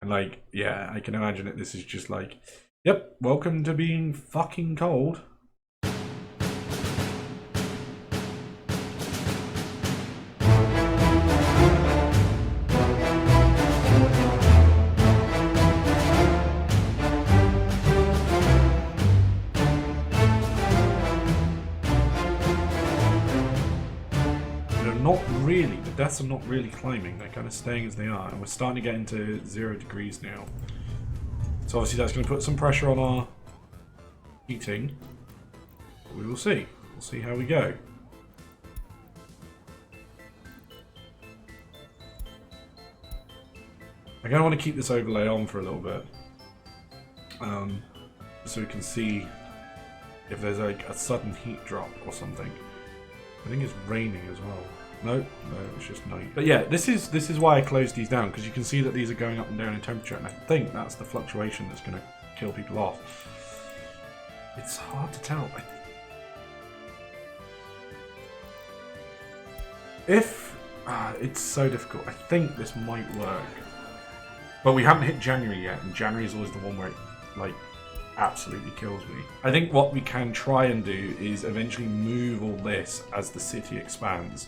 And like, yeah, I can imagine it. This is just like, yep, welcome to being fucking cold. Not really. The deaths are not really climbing. They're kind of staying as they are, and we're starting to get into 0 degrees now. So obviously that's going to put some pressure on our heating. But we will see. We'll see how we go. I kind of want to keep this overlay on for a little bit, so we can see if there's like a sudden heat drop or something. I think it's raining as well. No, it's just night. But yeah, this is why I closed these down, because you can see that these are going up and down in temperature, and I think that's the fluctuation that's going to kill people off. It's hard to tell. It's so difficult. I think this might work, but we haven't hit January yet, and January is always the one where it like absolutely kills me. I think what we can try and do is eventually move all this as the city expands.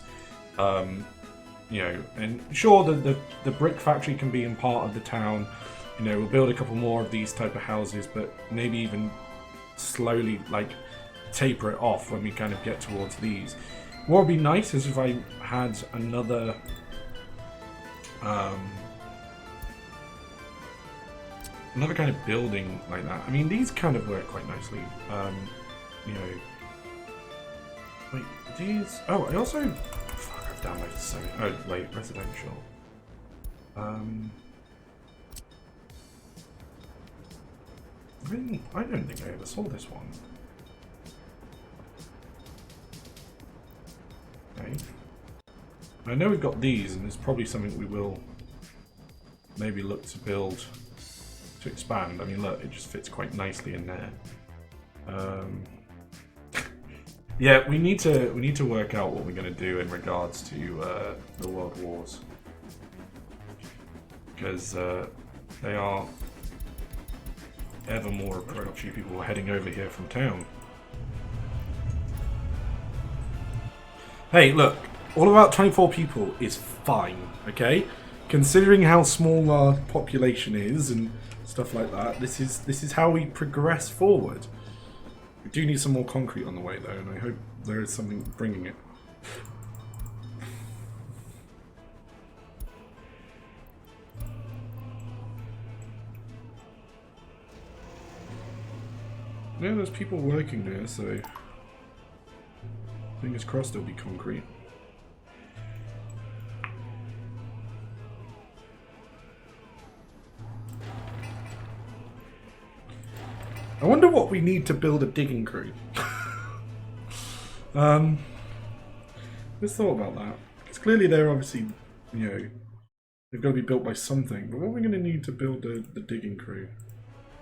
You know, and sure, the brick factory can be in part of the town. You know, we'll build a couple more of these type of houses, but maybe even slowly like taper it off when we kind of get towards these. What would be nice is if I had another another kind of building like that. I mean, these kind of work quite nicely. You know, wait, these. Oh, I also. Fuck, I've downloaded so many. Oh, wait, residential. Really, I don't think I ever saw this one. Okay. I know we've got these, and it's probably something we will maybe look to build to expand. I mean, look, it just fits quite nicely in there. Yeah, we need to work out what we're going to do in regards to the World Wars, because they are ever more approaching. People are heading over here from town. Hey, look, all about 24 people is fine, okay? Considering how small our population is and stuff like that, this is how we progress forward. We do need some more concrete on the way though, and I hope there is something bringing it. Yeah, there's people working there, so fingers crossed there'll be concrete. I wonder what we need to build a digging crew. Let's thought about that. Because clearly they're obviously, you know, they've got to be built by something. But what are we going to need to build the digging crew?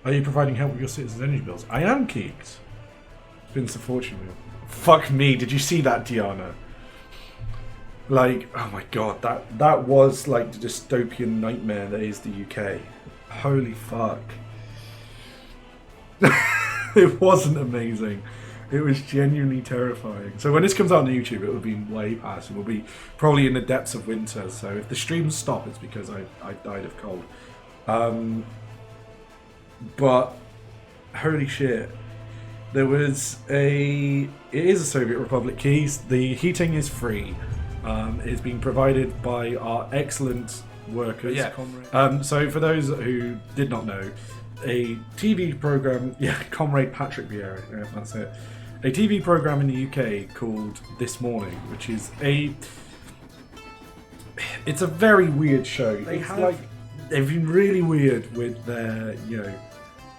Are you providing help with your citizens' energy bills? I am, Keeks. Been so fortunate. Fuck me, did you see that, Diana? Like, oh my god, that was like the dystopian nightmare that is the UK. Holy fuck. It wasn't amazing. It was genuinely terrifying. So when this comes out on YouTube, it will be way past. It will be probably in the depths of winter. So if the streams stop, it's because I died of cold. But holy shit. There was it is a Soviet Republic, Keys. The heating is free. It is being provided by our excellent workers. Yeah. So for those who did not know, a TV program, Comrade Patrick Vieira, yeah, that's it. A TV program in the UK called This Morning, which is it's a very weird show. They've been really weird with their, you know,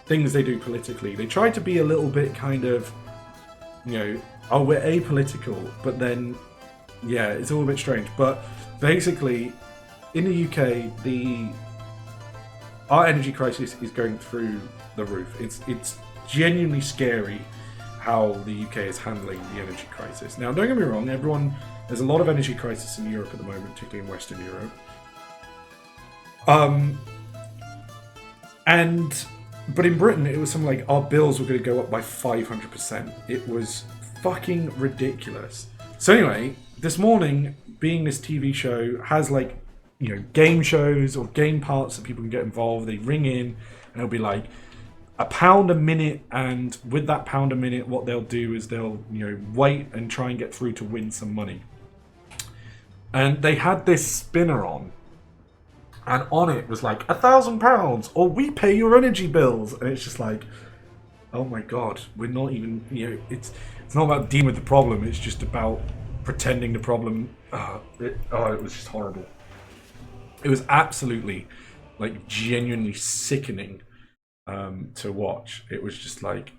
things they do politically. They try to be a little bit kind of, you know, oh, we're apolitical, but then, yeah, it's all a bit strange. But basically, in the UK, our energy crisis is going through the roof. It's genuinely scary how the UK is handling the energy crisis. Now, don't get me wrong, there's a lot of energy crisis in Europe at the moment, particularly in Western Europe. But in Britain, it was something like our bills were going to go up by 500%. It was fucking ridiculous. So anyway, this morning, being this TV show has like, you know, game shows or game parts that people can get involved. They ring in and it'll be like £1 a minute, and with that £1 a minute, what they'll do is they'll, you know, wait and try and get through to win some money. And they had this spinner on. And on it was like £1,000, or we pay your energy bills, and it's just like, oh my god, we're not even, you know, it's not about dealing with the problem. It's just about pretending the problem. It was just horrible. It was absolutely, like, genuinely sickening to watch. It was just like,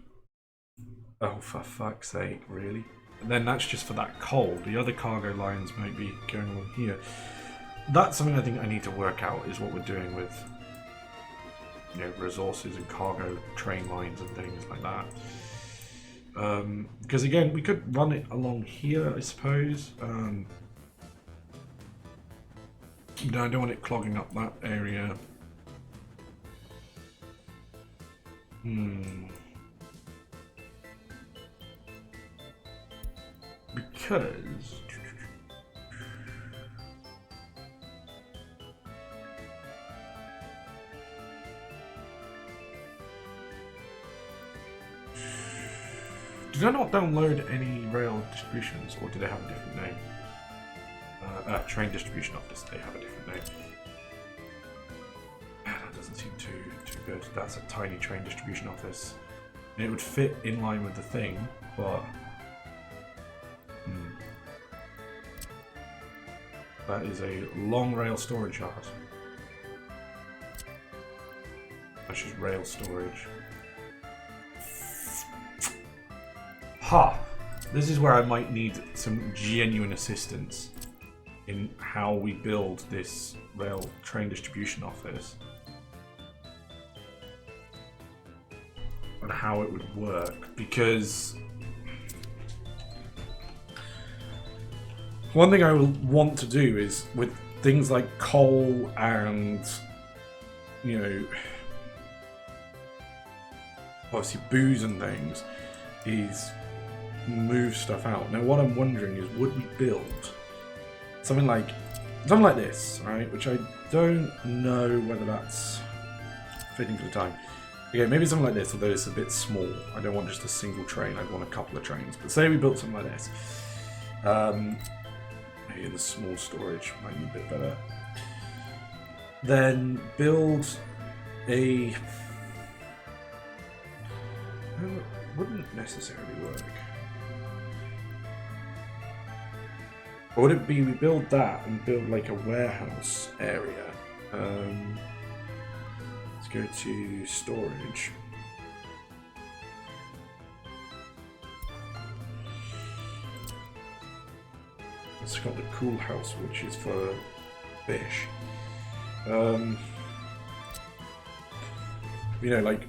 oh, for fuck's sake, really? And then that's just for that coal. The other cargo lines might be going along here. That's something I think I need to work out, is what we're doing with, you know, resources and cargo train lines and things like that. Because again, we could run it along here, I suppose. No, I don't want it clogging up that area. Because did I not download any rail distributions, or did they have a different name? Train distribution office, they have a different name. That doesn't seem too good. That's a tiny train distribution office. And it would fit in line with the thing, but that is a long rail storage yard. That's just rail storage. Ha! This is where I might need some genuine assistance in how we build this rail train distribution office. And how it would work. Because one thing I will want to do is, with things like coal and, you know, obviously booze and things, is move stuff out. Now what I'm wondering is, would we build something like this, right? Which I don't know whether that's fitting for the time. Okay, maybe something like this, although it's a bit small. I don't want just a single train, I'd want a couple of trains. But say we built something like this. Maybe the small storage might be a bit better. Then build a... wouldn't necessarily work. Or would it be we build that and build like a warehouse area? Let's go to storage. It's got the cool house, which is for fish. You know, like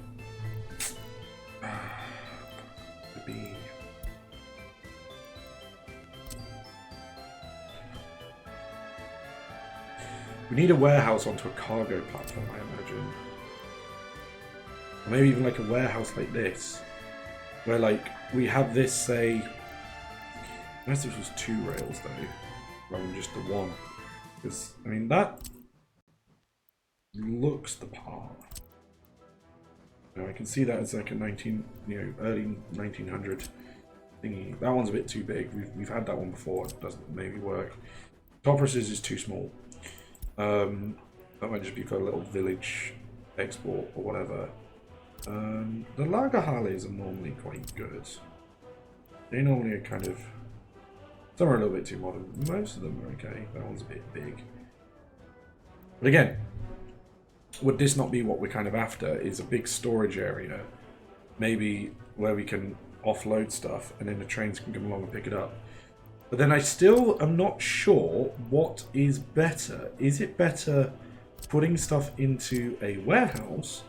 be. We need a warehouse onto a cargo platform, I imagine. Or maybe even like a warehouse like this, where like we have this, say, unless this was 2 rails though, rather than just the one. Because I mean that looks the part. Now I can see that as like a early 1900 thingy. That one's a bit too big. We've had that one before. It doesn't maybe work. Topris's is too small. That might just be for a little village export or whatever. The Lagerhalles are normally quite good. They normally are kind of... Some are a little bit too modern. Most of them are okay. That one's a bit big. But again, would this not be what we're kind of after? Is a big storage area, maybe where we can offload stuff and then the trains can come along and pick it up. But then I still am not sure what is better. Is it better putting stuff into a warehouse,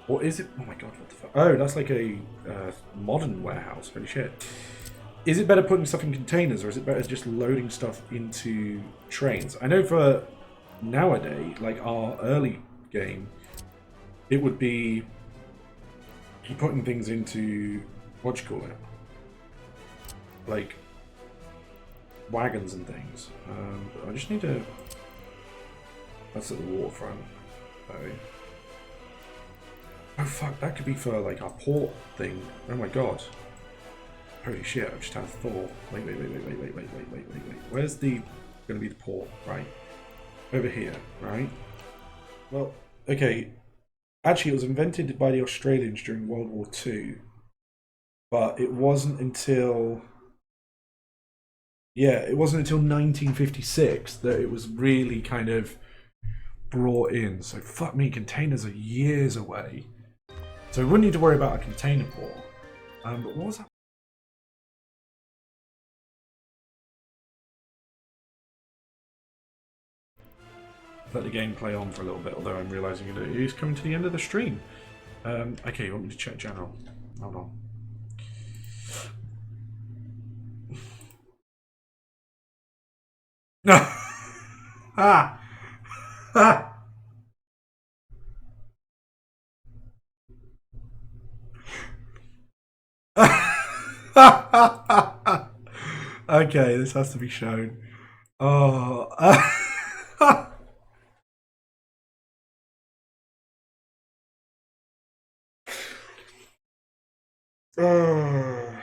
or is it... Oh my god, what the fuck? Oh, that's like a modern warehouse. Holy shit. Is it better putting stuff in containers, or is it better just loading stuff into trains? I know for nowadays, like our early game, it would be putting things into, what do you call it? Like wagons and things. I just need to. That's at the waterfront. Oh fuck, that could be for like our port thing. Oh my god. Holy shit, I've just had a thought. Wait. Where's the gonna be the port? Right. Over here, right? Well, okay. Actually, it was invented by the Australians during World War II. But it wasn't until... Yeah, it wasn't until 1956 that it was really kind of brought in. So fuck me, containers are years away. So we wouldn't need to worry about a container port. But what was that? Let the game play on for a little bit, although I'm realising it is coming to the end of the stream. Okay, you want me to check general? Hold on. Ah! Ah! Okay, this has to be shown. Oh. Oh.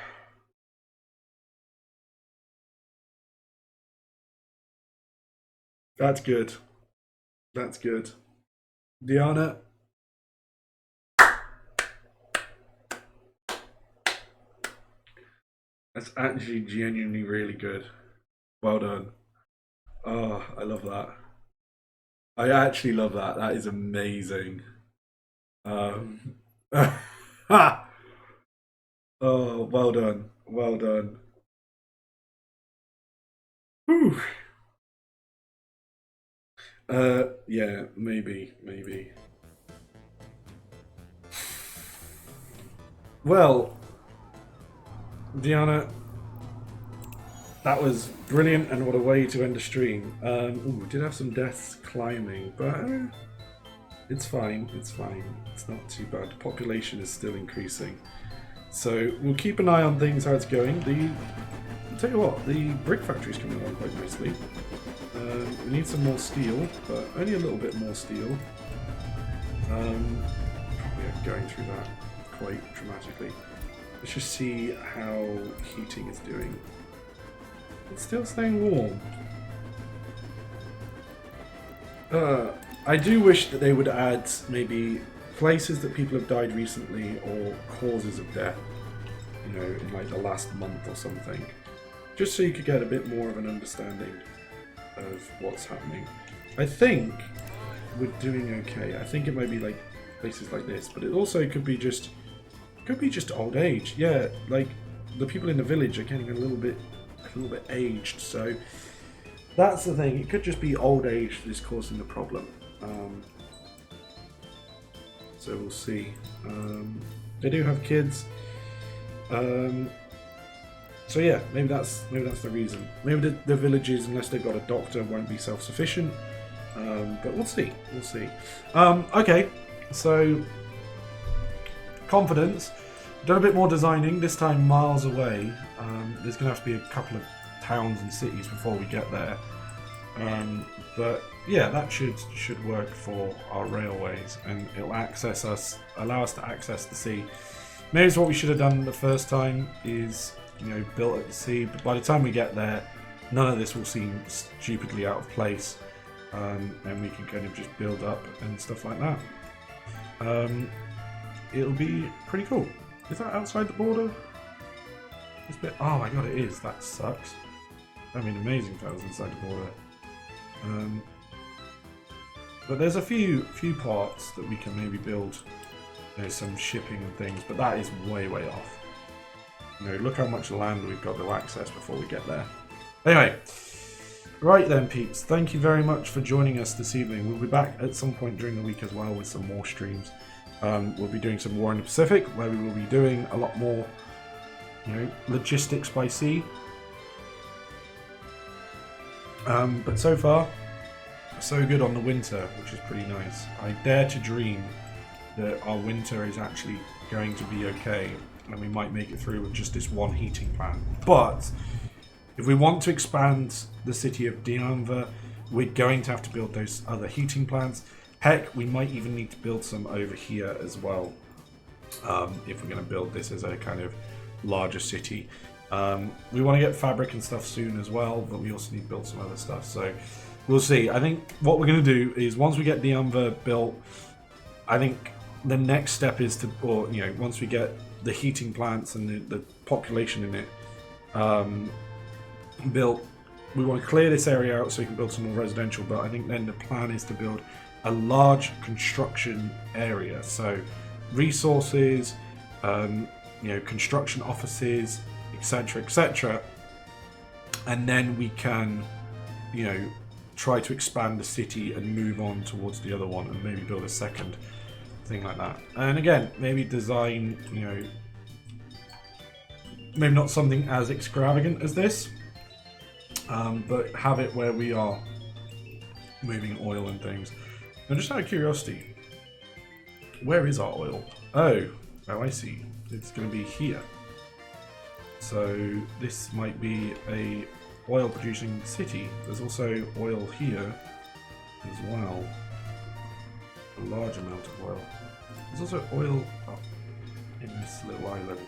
That's good. That's good. Diana. That's actually genuinely really good. Well done. Oh, I love that. I actually love that. That is amazing. Oh, well done. Well done. Whew. Yeah, maybe. Well, Diana, that was brilliant, and what a way to end a stream. Ooh, we did have some deaths climbing, but it's fine. It's fine. It's not too bad. The population is still increasing, so we'll keep an eye on things, how it's going. I'll tell you what, the brick factory's coming along quite nicely. We need some more steel, but only a little bit more steel. Probably going through that quite dramatically. Let's just see how heating is doing. It's still staying warm. I do wish that they would add maybe places that people have died recently or causes of death, you know, in like the last month or something. Just so you could get a bit more of an understanding of what's happening. I think we're doing okay. I think it might be like places like this, but it also could be just old age. Yeah, like the people in the village are getting a little bit aged, so that's the thing. It could just be old age that is causing the problem. So we'll see. They do have kids. So yeah, maybe that's the reason. Maybe the villages, unless they've got a doctor, won't be self-sufficient. But we'll see. We'll see. Okay, so confidence. Done a bit more designing. This time miles away. There's going to have to be a couple of towns and cities before we get there. But yeah, that should work for our railways, and it'll allow us to access the sea. Maybe it's what we should have done the first time is, you know, built at the sea, but by the time we get there, none of this will seem stupidly out of place, and we can kind of just build up and stuff like that. It'll be pretty cool. Is that outside the border? This bit? Oh my god, it is. That sucks. That'd be amazing if that was inside the border. But there's a few parts that we can maybe build, you know, some shipping and things, but that is way off. You know, look how much land we've got to access before we get there. Anyway, right then, peeps. Thank you very much for joining us this evening. We'll be back at some point during the week as well with some more streams. We'll be doing some War in the Pacific, where we will be doing a lot more, you know, logistics by sea. But so far, so good on the winter, which is pretty nice. I dare to dream that our winter is actually going to be okay, and we might make it through with just this one heating plant. But if we want to expand the city of Dianva, we're going to have to build those other heating plants. Heck, we might even need to build some over here as well, if we're going to build this as a kind of larger city. We want to get fabric and stuff soon as well, but we also need to build some other stuff. So we'll see. I think what we're going to do is once we get Dianva built, I think the next step is to, or you know, once we get the heating plants and the population in it built, we want to clear this area out so we can build some more residential. But I think then the plan is to build a large construction area. So resources, you know, construction offices, etc., etc., and then we can, you know, try to expand the city and move on towards the other one, and maybe build a second thing like that. And again, maybe design, you know, maybe not something as extravagant as this, but have it where we are moving oil and things. Now, just out of curiosity, where is our oil? Oh, I see. It's going to be here. So this might be a oil producing city. There's also oil here as well. A large amount of oil. There's also oil up in this little island.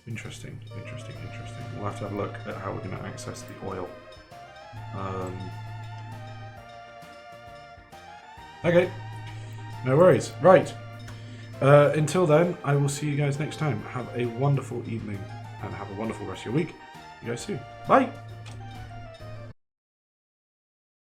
Interesting, interesting, interesting. We'll have to have a look at how we're going to access the oil. Okay, no worries. Right. Until then, I will see you guys next time. Have a wonderful evening and have a wonderful rest of your week. See you guys soon. Bye!